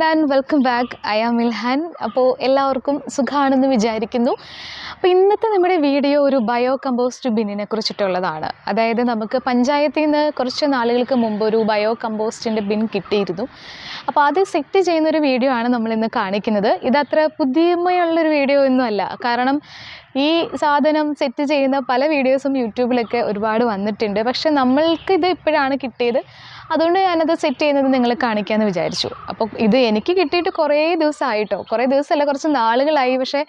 everyone and welcome back. I am Ilhan. അപ്പോൾ എല്ലാവർക്കും സുഖമാണെന്ന് വിചാരിക്കുന്നു. അപ്പോൾ ഇന്നത്തെ നമ്മുടെ വീഡിയോ ഒരു ബയോ കമ്പോസ്റ്റ് ബിന്നിനെ കുറിച്ചിട്ടുള്ളതാണ്. അതായത് നമുക്ക് പഞ്ചായത്തിൽ നിന്ന് കുറച്ച് നാളുകൾക്ക് മുമ്പ് ഒരു ബയോ കമ്പോസ്റ്റിൻ്റെ ബിൻ കിട്ടിയിരുന്നു. അപ്പോൾ അത് സെറ്റ് ചെയ്യുന്നൊരു വീഡിയോ ആണ് നമ്മളിന്ന് കാണിക്കുന്നത്. ഇതത്ര പുതിയമയുള്ളൊരു വീഡിയോ ഒന്നുമല്ല. കാരണം ഈ സാധനം സെറ്റ് ചെയ്യുന്ന പല വീഡിയോസും യൂട്യൂബിലൊക്കെ ഒരുപാട് വന്നിട്ടുണ്ട്. പക്ഷേ നമ്മൾക്ക് ഇത് ഇപ്പോഴാണ് കിട്ടിയത്. അതുകൊണ്ട് ഞാനത് സെറ്റ് ചെയ്യുന്നത് നിങ്ങളെ കാണിക്കാമെന്ന് വിചാരിച്ചു. അപ്പോൾ ഇത് എനിക്ക് കിട്ടിയിട്ട് കുറേ ദിവസമായിട്ടോ, കുറേ ദിവസമല്ല കുറച്ച് നാളുകളായി. പക്ഷേ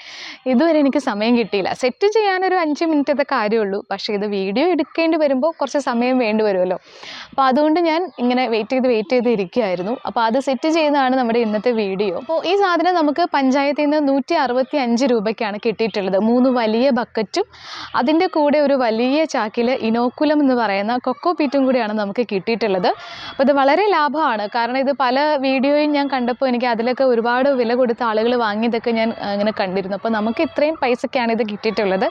ഇതുവരെ എനിക്ക് സമയം കിട്ടിയില്ല. സെറ്റ് ചെയ്യാനൊരു 5 മിനിറ്റത്തെ കാര്യമുള്ളൂ. പക്ഷേ ഇത് വീഡിയോ എടുക്കേണ്ടി വരുമ്പോൾ കുറച്ച് സമയം വേണ്ടി വരുമല്ലോ. അപ്പോൾ അതുകൊണ്ട് ഞാൻ ഇങ്ങനെ വെയിറ്റ് ചെയ്ത് ഇരിക്കുകയായിരുന്നു. അപ്പോൾ അത് സെറ്റ് ചെയ്യുന്നതാണ് നമ്മുടെ ഇന്നത്തെ വീഡിയോ. അപ്പോൾ ഈ സാധനം നമുക്ക് പഞ്ചായത്തിൽ നിന്ന് 165 രൂപയ്ക്കാണ് കിട്ടിയിട്ടുള്ളത്. 3 വലിയ ബക്കറ്റും അതിൻ്റെ കൂടെ ഒരു വലിയ ചാക്കിൽ ഇനോക്കുലം എന്ന് പറയുന്ന കൊക്കോ പീറ്റും കൂടിയാണ് നമുക്ക് കിട്ടിയിട്ടുള്ളത്. അപ്പോൾ ഇത് വളരെ ലാഭമാണ്. കാരണം ഇത് പല വീഡിയോയും ഞാൻ കണ്ടപ്പോൾ എനിക്ക് അതിലൊക്കെ ഒരുപാട് വില കൊടുത്ത ആളുകൾ വാങ്ങിയതൊക്കെ ഞാൻ ഇങ്ങനെ കണ്ടിരുന്നു. അപ്പോൾ നമുക്ക് ഇത്രയും പൈസയ്ക്കാണ് ഇത് കിട്ടിയിട്ടുള്ളത്.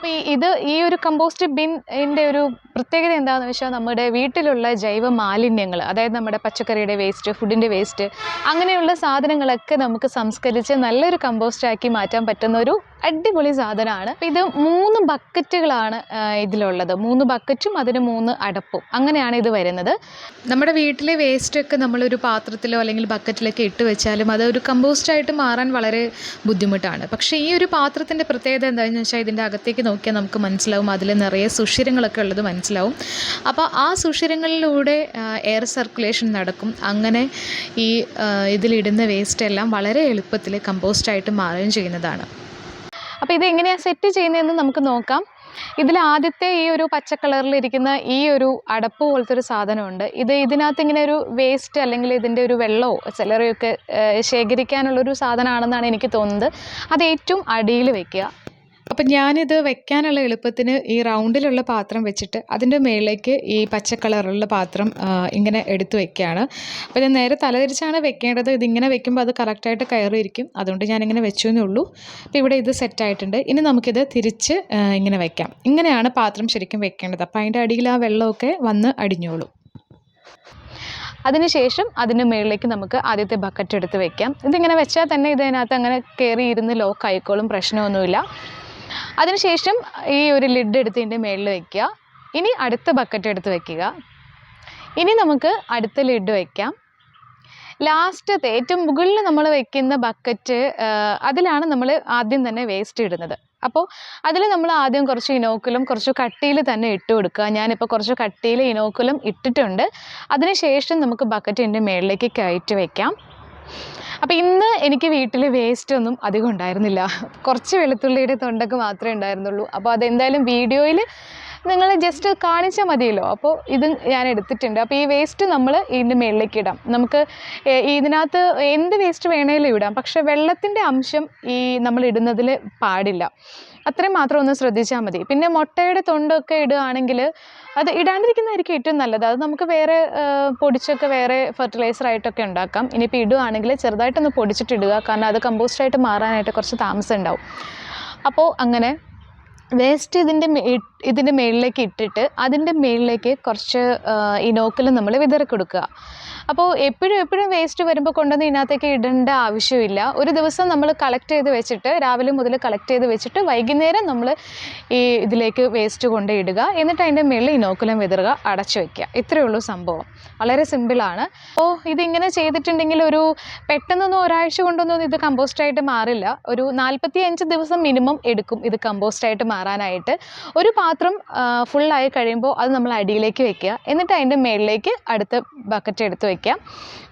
ഈ ഒരു കമ്പോസ്റ്റ് ബിന്നിൻ്റെ ഒരു പ്രത്യേകത എന്താണെന്ന് വെച്ചാൽ നമ്മുടെ വീട്ടിലുള്ള ജൈവ മാലിന്യങ്ങൾ, അതായത് നമ്മുടെ പച്ചക്കറിയുടെ വേസ്റ്റ്, ഫുഡിൻ്റെ വേസ്റ്റ്, അങ്ങനെയുള്ള സാധനങ്ങളൊക്കെ നമുക്ക് സംസ്കരിച്ച് നല്ലൊരു കമ്പോസ്റ്റാക്കി മാറ്റാൻ പറ്റുന്ന ഒരു അടിപൊളി സാധനമാണ്. അപ്പോൾ ഇത് 3 ബക്കറ്റുകളാണ് ഇതിലുള്ളത്. 3 ബക്കറ്റും അതിന് 3 അടപ്പും, അങ്ങനെയാണ് ഇത് വരുന്നത്. നമ്മുടെ വീട്ടിലെ വേസ്റ്റൊക്കെ നമ്മളൊരു പാത്രത്തിലോ അല്ലെങ്കിൽ ബക്കറ്റിലൊക്കെ ഇട്ട് വെച്ചാലും അതൊരു കമ്പോസ്റ്റായിട്ട് മാറാൻ വളരെ ബുദ്ധിമുട്ടാണ്. പക്ഷേ ഈ ഒരു പാത്രത്തിൻ്റെ പ്രത്യേകത എന്താണെന്ന് വെച്ചാൽ ഇതിൻ്റെ അകത്തേക്ക് നോക്കിയാൽ നമുക്ക് മനസ്സിലാവും, അതിൽ നിറയെ സുഷിരങ്ങളൊക്കെ ഉള്ളത് മനസ്സിലാവും. അപ്പോൾ ആ സുഷിരങ്ങളിലൂടെ എയർ സർക്കുലേഷൻ നടക്കും. അങ്ങനെ ഈ ഇതിലിടുന്ന വേസ്റ്റ് എല്ലാം വളരെ എളുപ്പത്തിൽ കമ്പോസ്റ്റായിട്ട് മാറുകയും ചെയ്യുന്നതാണ്. അപ്പോൾ ഇത് എങ്ങനെയാണ് സെറ്റ് ചെയ്യുന്നതെന്ന് നമുക്ക് നോക്കാം. ഇതിൽ ആദ്യത്തെ ഈ ഒരു പച്ച കളറിലിരിക്കുന്ന ഈ ഒരു അടപ്പ് പോലത്തെ ഒരു സാധനമുണ്ട്. ഇതിനകത്ത് ഇങ്ങനെ ഒരു വേസ്റ്റ് അല്ലെങ്കിൽ ഇതിൻ്റെ ഒരു വെള്ളമോ ചിലരെയൊക്കെ ശേഖരിക്കാനുള്ളൊരു സാധനമാണെന്നാണ് എനിക്ക് തോന്നുന്നത്. അത് ഏറ്റവും അടിയിൽ വയ്ക്കുക. അപ്പം ഞാനിത് വെക്കാനുള്ള എളുപ്പത്തിന് ഈ റൗണ്ടിലുള്ള പാത്രം വെച്ചിട്ട് അതിൻ്റെ മുകളിലേക്ക് ഈ പച്ച കളറുള്ള പാത്രം ഇങ്ങനെ എടുത്ത് വെക്കുകയാണ്. അപ്പോൾ ഇത് നേരെ തലതിരിച്ചാണ് വെക്കേണ്ടത്. ഇതിങ്ങനെ വെക്കുമ്പോൾ അത് കറക്റ്റായിട്ട് കയറിയിരിക്കും. അതുകൊണ്ട് ഞാനിങ്ങനെ വെച്ചു എന്നേ ഉള്ളൂ. അപ്പോൾ ഇവിടെ ഇത് സെറ്റായിട്ടുണ്ട്. ഇനി നമുക്കിത് തിരിച്ച് ഇങ്ങനെ വെക്കാം. ഇങ്ങനെയാണ് പാത്രം ശരിക്കും വെക്കേണ്ടത്. അപ്പോൾ അതിൻ്റെ അടിയിൽ ആ വെള്ളമൊക്കെ വന്ന് അടിഞ്ഞോളും. അതിനുശേഷം അതിൻ്റെ മുകളിലേക്ക് നമുക്ക് ആദ്യത്തെ ബക്കറ്റ് എടുത്ത് വെക്കാം. ഇതിങ്ങനെ വെച്ചാൽ തന്നെ ഇതിനകത്ത് അങ്ങനെ കയറി ഇരുന്ന് ലോക്ക് ആയിക്കോളും, പ്രശ്നമൊന്നുമില്ല. അതിനുശേഷം ഈ ഒരു ലിഡ് എടുത്ത് ഇതിൻ്റെ മുകളിൽ വയ്ക്കുക. ഇനി അടുത്ത ബക്കറ്റ് എടുത്ത് വയ്ക്കുക. ഇനി നമുക്ക് അടുത്ത ലിഡ് വയ്ക്കാം. ലാസ്റ്റത്തെ ഏറ്റവും മുകളിൽ നമ്മൾ വയ്ക്കുന്ന ബക്കറ്റ്, അതിലാണ് നമ്മൾ ആദ്യം തന്നെ വേസ്റ്റ് ഇടുന്നത്. അപ്പോൾ അതിൽ നമ്മൾ ആദ്യം കുറച്ച് ഇനോക്കുലം കുറച്ച് കട്ടിയിൽ തന്നെ ഇട്ട് കൊടുക്കുക. ഞാനിപ്പോൾ കുറച്ച് കട്ടിയിൽ ഇനോക്കുലം ഇട്ടിട്ടുണ്ട്. അതിനുശേഷം നമുക്ക് ബക്കറ്റിൻ്റെ മുകളിലേക്ക് കയറ്റി വയ്ക്കാം. അപ്പോൾ ഇന്ന് എനിക്ക് വീട്ടിൽ വേസ്റ്റ് ഒന്നും അധികം ഉണ്ടായിരുന്നില്ല. കുറച്ച് വെളുത്തുള്ളിയുടെ തൊണ്ടൊക്കെ മാത്രമേ ഉണ്ടായിരുന്നുള്ളൂ. അപ്പോൾ അതെന്തായാലും വീഡിയോയിൽ നിങ്ങൾ ജസ്റ്റ് കാണിച്ചാൽ മതിയല്ലോ. അപ്പോൾ ഇത് ഞാൻ എടുത്തിട്ടുണ്ട്. അപ്പോൾ ഈ വേസ്റ്റ് നമ്മൾ ഇതിൻ്റെ മുകളിലേക്ക് ഇടാം. നമുക്ക് ഇതിനകത്ത് എന്ത് വേസ്റ്റ് വേണേലും ഇടാം. പക്ഷേ വെള്ളത്തിൻ്റെ അംശം ഈ നമ്മൾ ഇടുന്നതിൽ പാടില്ല. അത്രയും മാത്രം ഒന്ന് ശ്രദ്ധിച്ചാൽ മതി. പിന്നെ മുട്ടയുടെ തൊണ്ടൊക്കെ ഇടുകയാണെങ്കിൽ അത് ഇടാണ്ടിരിക്കുന്നതായിരിക്കും ഏറ്റവും നല്ലത്. അത് നമുക്ക് വേറെ പൊടിച്ചൊക്കെ വേറെ ഫെർട്ടിലൈസറായിട്ടൊക്കെ ഉണ്ടാക്കാം. ഇനിയിപ്പോൾ ഇടുകയാണെങ്കിൽ ചെറുതായിട്ടൊന്ന് പൊടിച്ചിട്ടിടുക. കാരണം അത് കമ്പോസ്റ്റായിട്ട് മാറാനായിട്ട് കുറച്ച് താമസം ഉണ്ടാവും. അപ്പോൾ അങ്ങനെ വേസ്റ്റ് ഇതിൻ്റെ മുകളിലേക്ക് ഇട്ടിട്ട് അതിൻ്റെ മുകളിലേക്ക് കുറച്ച് ഇനോക്കുലം നമ്മൾ വിതറി കൊടുക്കുക. അപ്പോൾ എപ്പോഴും വേസ്റ്റ് വരുമ്പോൾ കൊണ്ടുവന്ന് ഇതിനകത്തേക്ക് ഇടേണ്ട ആവശ്യമില്ല. ഒരു ദിവസം നമ്മൾ കളക്ട് ചെയ്ത് വെച്ചിട്ട് രാവിലെ മുതൽ കളക്ട് ചെയ്ത് വെച്ചിട്ട് വൈകുന്നേരം നമ്മൾ ഈ ഇതിലേക്ക് വേസ്റ്റ് കൊണ്ട് ഇടുക. എന്നിട്ട് അതിൻ്റെ മുകളിൽ ഇനോക്കുലം വിതറുക, അടച്ചു വയ്ക്കുക. ഇത്രയേ ഉള്ളൂ സംഭവം. വളരെ സിമ്പിളാണ്. അപ്പോൾ ഇതിങ്ങനെ ചെയ്തിട്ടുണ്ടെങ്കിൽ ഒരു പെട്ടെന്നൊന്നും ഒരാഴ്ച കൊണ്ടൊന്നും ഇത് കമ്പോസ്റ്റായിട്ട് മാറില്ല. ഒരു 45 ദിവസം മിനിമം എടുക്കും ഇത് കമ്പോസ്റ്റായിട്ട് മാറാനായിട്ട്. ഒരു പാത്രം ഫുള്ളായി കഴിയുമ്പോൾ അത് നമ്മൾ അടിയിലേക്ക് വെക്കുക. എന്നിട്ട് അതിൻ്റെ മുകളിലേക്ക് അടുത്ത ബക്കറ്റ് എടുത്ത് വയ്ക്കുക.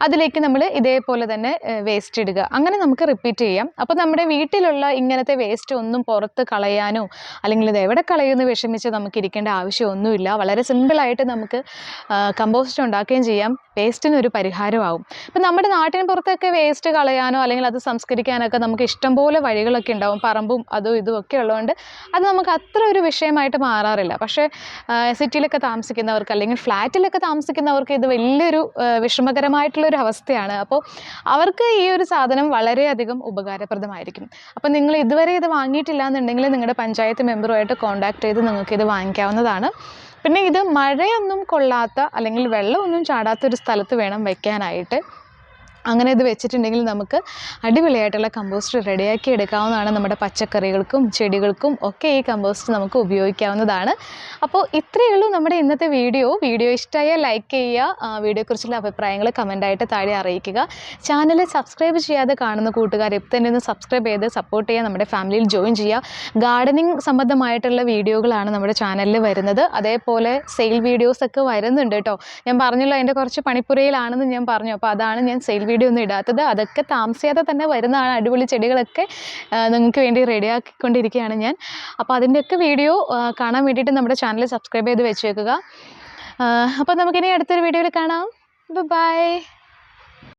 അതിലേക്ക് നമ്മൾ ഇതേപോലെ തന്നെ വേസ്റ്റ് ഇടുക. അങ്ങനെ നമുക്ക് റിപ്പീറ്റ് ചെയ്യാം. അപ്പോൾ നമ്മുടെ വീട്ടിലുള്ള ഇങ്ങനത്തെ വേസ്റ്റ് ഒന്നും പുറത്ത് കളയാനോ അല്ലെങ്കിൽ ഇത് എവിടെ കളയുമെന്ന് വിഷമിച്ച് നമുക്ക് ഇരിക്കേണ്ട ആവശ്യമൊന്നുമില്ല. വളരെ സിമ്പിളായിട്ട് നമുക്ക് കമ്പോസ്റ്റ് ഉണ്ടാക്കുകയും ചെയ്യാം. വേസ്റ്റിനൊരു പരിഹാരമാവും. ഇപ്പം നമ്മുടെ നാട്ടിന് പുറത്തൊക്കെ വേസ്റ്റ് കളയാനോ അല്ലെങ്കിൽ അത് സംസ്കരിക്കാനൊക്കെ നമുക്ക് ഇഷ്ടംപോലെ വഴികളൊക്കെ ഉണ്ടാവും. പറമ്പും അതും ഇതും ഒക്കെ ഉള്ളതുകൊണ്ട് അത് നമുക്ക് അത്ര ഒരു വിഷയമായിട്ട് മാറാറില്ല. പക്ഷേ സിറ്റിയിലൊക്കെ താമസിക്കുന്നവർക്ക് അല്ലെങ്കിൽ ഫ്ലാറ്റിലൊക്കെ താമസിക്കുന്നവർക്ക് ഇത് വലിയൊരു വിഷമകരമായിട്ടുള്ളൊരു അവസ്ഥയാണ്. അപ്പോൾ അവർക്ക് ഈ ഒരു സാധനം വളരെയധികം ഉപകാരപ്രദമായിരിക്കും. അപ്പോൾ നിങ്ങൾ ഇതുവരെ ഇത് വാങ്ങിയിട്ടില്ല എന്നുണ്ടെങ്കിൽ നിങ്ങളുടെ പഞ്ചായത്ത് മെമ്പറുമായിട്ട് കോൺടാക്ട് ചെയ്ത് നിങ്ങൾക്കിത് വാങ്ങിക്കാവുന്നതാണ്. പിന്നെ ഇത് മഴയൊന്നും കൊള്ളാത്ത അല്ലെങ്കിൽ വെള്ളമൊന്നും ചാടാത്തൊരു സ്ഥലത്ത് വേണം വയ്ക്കാനായിട്ട്. അങ്ങനെ ഇത് വെച്ചിട്ടുണ്ടെങ്കിൽ നമുക്ക് അടിപൊളിയായിട്ടുള്ള കമ്പോസ്റ്റ് റെഡിയാക്കി എടുക്കാവുന്നതാണ്. നമ്മുടെ പച്ചക്കറികൾക്കും ചെടികൾക്കും ഒക്കെ ഈ കമ്പോസ്റ്റ് നമുക്ക് ഉപയോഗിക്കാവുന്നതാണ്. അപ്പോൾ ഇത്രയേ ഉള്ളൂ നമ്മുടെ ഇന്നത്തെ വീഡിയോ. ഇഷ്ടമായാൽ ലൈക്ക് ചെയ്യുക, വീഡിയോയെക്കുറിച്ചുള്ള അഭിപ്രായങ്ങൾ കമൻ്റായിട്ട് താഴെ അറിയിക്കുക. ചാനൽ സബ്സ്ക്രൈബ് ചെയ്യാതെ കാണുന്ന കൂട്ടുകാർ ഇപ്പോൾ തന്നെ ഒന്ന് സബ്സ്ക്രൈബ് ചെയ്ത് സപ്പോർട്ട് ചെയ്യുക, നമ്മുടെ ഫാമിലിയിൽ ജോയിൻ ചെയ്യുക. ഗാർഡനിങ് സംബന്ധമായിട്ടുള്ള വീഡിയോകളാണ് നമ്മുടെ ചാനലിൽ വരുന്നത്. അതേപോലെ സെയിൽ വീഡിയോസൊക്കെ വരുന്നുണ്ട് കേട്ടോ. ഞാൻ പറഞ്ഞല്ലോ അതിൻ്റെ കുറച്ച് പണിപ്പുരയിലാണെന്ന് ഞാൻ പറഞ്ഞു. അപ്പോൾ അതാണ് ഞാൻ സെയിൽ വീഡിയോ ഒന്നും ഇടാത്തത്. അതൊക്കെ താമസിയാതെ തന്നെ വരുന്നതാണ്. അടിപൊളി ചെടികളൊക്കെ നിങ്ങൾക്ക് വേണ്ടി റെഡിയാക്കിക്കൊണ്ടിരിക്കുകയാണ് ഞാൻ. അപ്പോൾ അതിൻ്റെയൊക്കെ വീഡിയോ കാണാൻ വേണ്ടിയിട്ട് നമ്മുടെ ചാനൽ സബ്സ്ക്രൈബ് ചെയ്ത് വെച്ചേക്കുക. അപ്പോൾ നമുക്കിനി അടുത്തൊരു വീഡിയോയിൽ കാണാം. ബൈ.